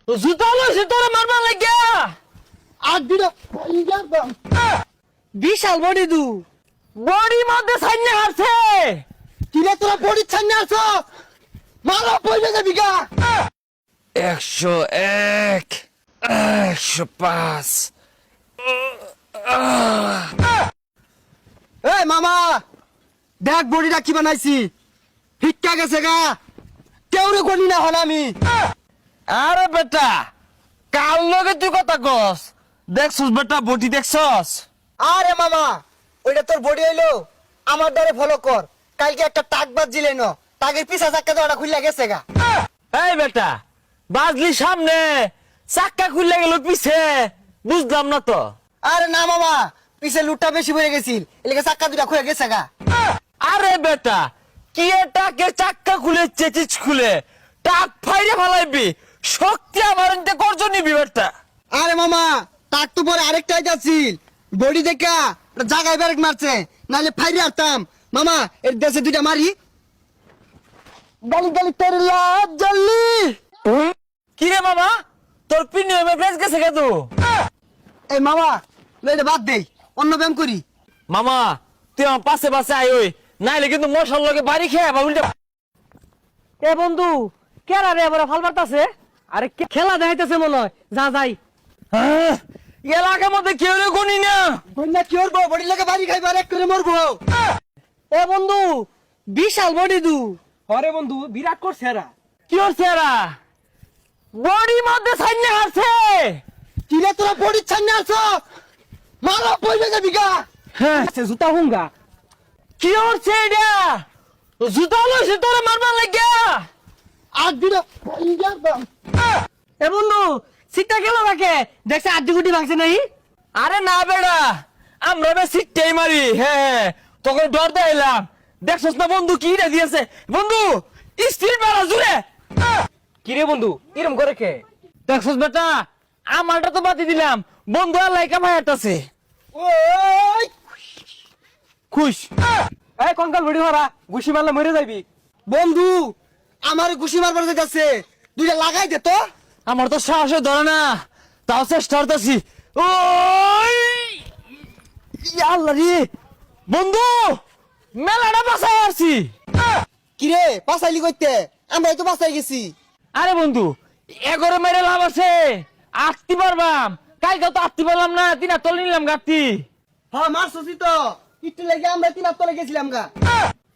জুতা লইছে তোরে মারবার লাগিয়া আর দিটা বিশাল বডি দু বডি মধ্যে সাইনে হারছে কিরে তোরা বডি ছাড়নে আসো মারা পয়সা যাবি গা 101 105 এই মামা দেখ বডিটা কি বানাইছি হিটকা গেছে গা কেউরে গনি না হন আমি আরে বেটা কাল লগে তুই কথা কস দেখছস বেটা বডি দেখছস আরে মামা ওইটা তোর বডি হইলো আমার দ্বারে ফলো কর কালকে একটা টাক বাজছিলে ন টাকের পিছা চাক্কা দড়া খুললা গেছে গা এই বেটা বাজলি সামনে চাক্কা খুলে গেল পিছে বুঝলাম না তো আরে না মামা পিছে লুটটা বেশি পড়ে গেছিল এলাকা চাক্কা দুটা খুলে গেছে গা আরে বেটা কি টাকের চাক্কা খুলে চেচিচ খুলে টাক ফাইরে ফেলাইবি শক্তি আমার এনতে করজ নিবি বেটা আরে মামা টাক তো পরে আরেকটাই যাচ্ছিল বডি দেখা জায়গায় ব্যারেক মারছে নাহলে ফাইরে আসতাম মামা এর দেশে দুইটা মারি গালি গালি তোর লাজ জ্বললি কি রে মামা তোর পিনে বেশ গেছে কে তো এই মামা লইলে বাদ দেই অন্য ব্যায়াম করি মামা তুই আমার পাশে পাশে আয় ওই নাইলে কিন্তু মশার লগে বাড়ি খেয়ে বা উল্টা এ বন্ধু কেরা রে এবারে ফাল মারতাছে আরে খেলা দেখাইতেছে মনে হয় যা যাই এলাকার মধ্যে কেউ রে গনি না বন্যা কি করবো বডি লাগে বাড়ি খাইবার এক করে মরবো এ বন্ধু বিশাল বডি দু হরে বন্ধু বিরাট করছে এরা কি হচ্ছে এরা বডি মধ্যে সাইনে হারছে কিরে তোরা বডি ছাড়নে আসো মারা পয়সা যাবি গা আচ্ছা জুতা হুঙ্গা কি হচ্ছে এটা জুতা লইছে তোরে মারবার লাগিয়া আর দিটা এ বন্ধু সিটটা গেল নাকে দেখছে আড্ডি গুটি ভাঙছে নাই আরে না বেড়া আমরা বে সিটটাই মারি হ্যাঁ তোকে ডর দেইলাম দেখছস না বন্ধু কি রে দিয়েছে বন্ধু স্টিল বেড়া জুড়ে কি রে বন্ধু এরম করে কে দেখছস বেটা আমারটা তো বাতি দিলাম বন্ধু আর লাইকা ভাইয়াটাছে ওই খুশ এই কঙ্কাল ভিড়ি হরা ঘুষি মারলে মরে যাবি বন্ধু আমার ঘুষি মারবার যাচ্ছে দুইটা লাগাই দে তো আমার তো সাহসে ধরে না তাও চেষ্টা করতেছি ওই আল্লাহ রে বন্ধু মেলাটা বাসায় আসছি কিরে বাসাইলি কইতে আমরা তো বাসাই গেছি আরে বন্ধু এগরে মেরে লাভ আছে আটতে পারবাম কালকে তো আটতে পারলাম না তিনা তলে নিলাম গাতি হ্যাঁ মারছছি তো একটু লেগে আমরা তিনার তলে গেছিলাম গা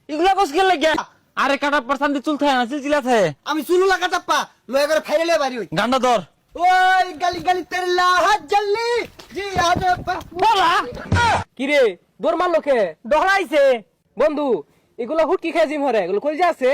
এগুলা কস গেলে গে আরে কাটা পারসান্তি চুল থাকে না চিলচিলা থাকে আমি শুনু লাগা চাপ্পা লয়ে করে ফাইরে লয়ে বাড়ি হই গান্ডা ধর ওই গালি গালি তেরে লাহাত জ্বললি জি আজ বলা কি রে দৌড় মারলো কে ডহরাইছে বন্ধু এগুলা হুটকি খেয়ে জিম হরে এগুলো কই আছে